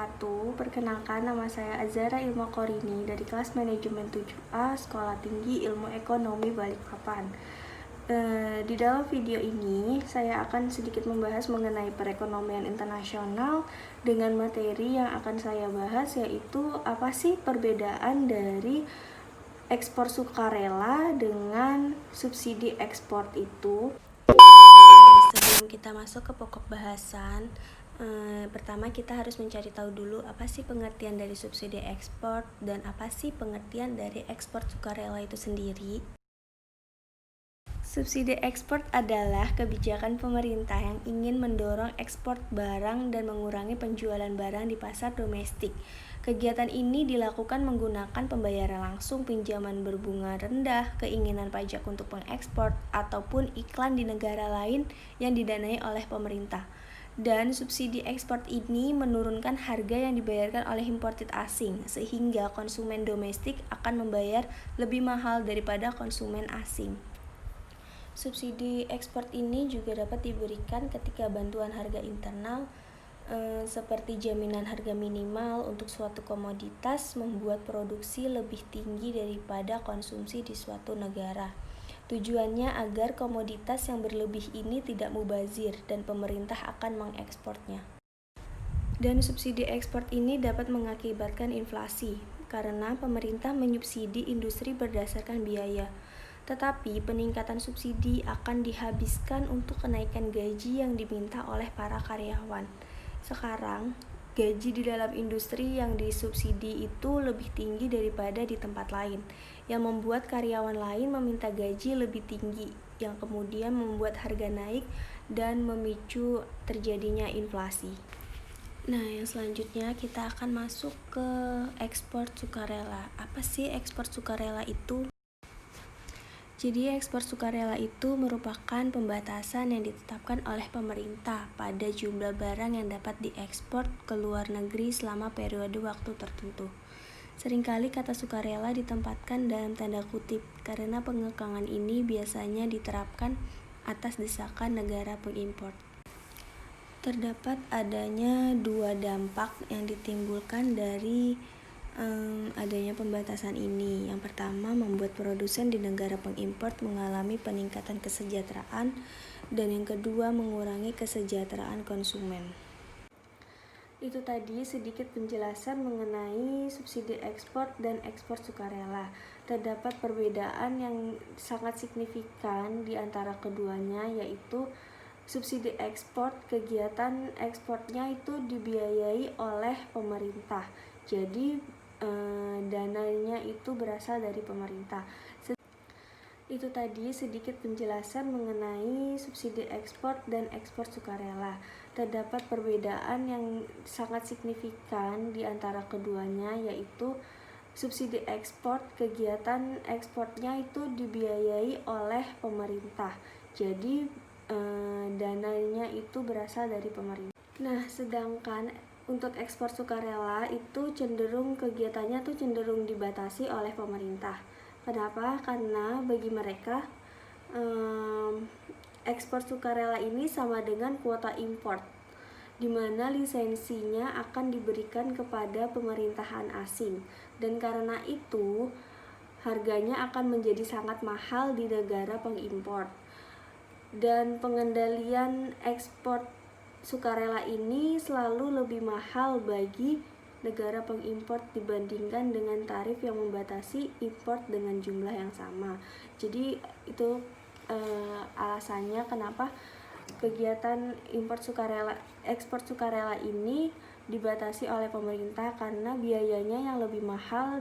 wabarakatuh. Perkenalkan, nama saya Azara Ilma Qorini dari kelas manajemen 7A Sekolah Tinggi Ilmu Ekonomi Balikpapan. Di dalam video ini saya akan sedikit membahas mengenai perekonomian internasional dengan materi yang akan saya bahas, yaitu apa sih perbedaan dari ekspor sukarela dengan subsidi ekspor itu. Sebelum kita masuk ke pokok bahasan, pertama kita harus mencari tahu dulu apa sih pengertian dari subsidi ekspor dan apa sih pengertian dari ekspor sukarela itu sendiri. Subsidi ekspor adalah kebijakan pemerintah yang ingin mendorong ekspor barang dan mengurangi penjualan barang di pasar domestik. Kegiatan ini dilakukan menggunakan pembayaran langsung, pinjaman berbunga rendah, keinginan pajak untuk pengekspor, ataupun iklan di negara lain yang didanai oleh pemerintah. Dan subsidi ekspor ini menurunkan harga yang dibayarkan oleh imported asing, sehingga konsumen domestik akan membayar lebih mahal daripada konsumen asing. Subsidi ekspor ini juga dapat diberikan ketika bantuan harga internal seperti jaminan harga minimal untuk suatu komoditas membuat produksi lebih tinggi daripada konsumsi di suatu negara. Tujuannya agar komoditas yang berlebih ini tidak mubazir dan pemerintah akan mengekspornya. Dan subsidi ekspor ini dapat mengakibatkan inflasi karena pemerintah menyubsidi industri berdasarkan biaya. Tetapi peningkatan subsidi akan dihabiskan untuk kenaikan gaji yang diminta oleh para karyawan. Sekarang, gaji di dalam industri yang disubsidi itu lebih tinggi daripada di tempat lain, yang membuat karyawan lain meminta gaji lebih tinggi, yang kemudian membuat harga naik dan memicu terjadinya inflasi. Nah, yang selanjutnya kita akan masuk ke ekspor sukarela. Apa sih ekspor sukarela itu? Jadi ekspor sukarela itu merupakan pembatasan yang ditetapkan oleh pemerintah pada jumlah barang yang dapat diekspor ke luar negeri selama periode waktu tertentu. Seringkali kata sukarela ditempatkan dalam tanda kutip karena pengekangan ini biasanya diterapkan atas desakan negara pengimpor. Terdapat adanya dua dampak yang ditimbulkan dari adanya pembatasan ini. Yang pertama, membuat produsen di negara pengimpor mengalami peningkatan kesejahteraan, dan yang kedua, mengurangi kesejahteraan konsumen. Itu tadi sedikit penjelasan mengenai subsidi ekspor dan ekspor sukarela. Terdapat perbedaan yang sangat signifikan di antara keduanya, yaitu subsidi ekspor, kegiatan ekspornya itu dibiayai oleh pemerintah. Jadi dananya itu berasal dari pemerintah. Itu tadi sedikit penjelasan mengenai subsidi ekspor dan ekspor sukarela. Terdapat perbedaan yang sangat signifikan di antara keduanya, yaitu subsidi ekspor, kegiatan ekspornya itu dibiayai oleh pemerintah. Jadi dananya itu berasal dari pemerintah. Nah, sedangkan untuk ekspor sukarela itu kegiatannya cenderung dibatasi oleh pemerintah. Kenapa? Karena bagi mereka ekspor sukarela ini sama dengan kuota import, di mana lisensinya akan diberikan kepada pemerintahan asing, dan karena itu harganya akan menjadi sangat mahal di negara pengimpor. Dan pengendalian ekspor sukarela ini selalu lebih mahal bagi negara pengimpor dibandingkan dengan tarif yang membatasi impor dengan jumlah yang sama. Jadi itu alasannya kenapa kegiatan ekspor sukarela ini dibatasi oleh pemerintah, karena biayanya yang lebih mahal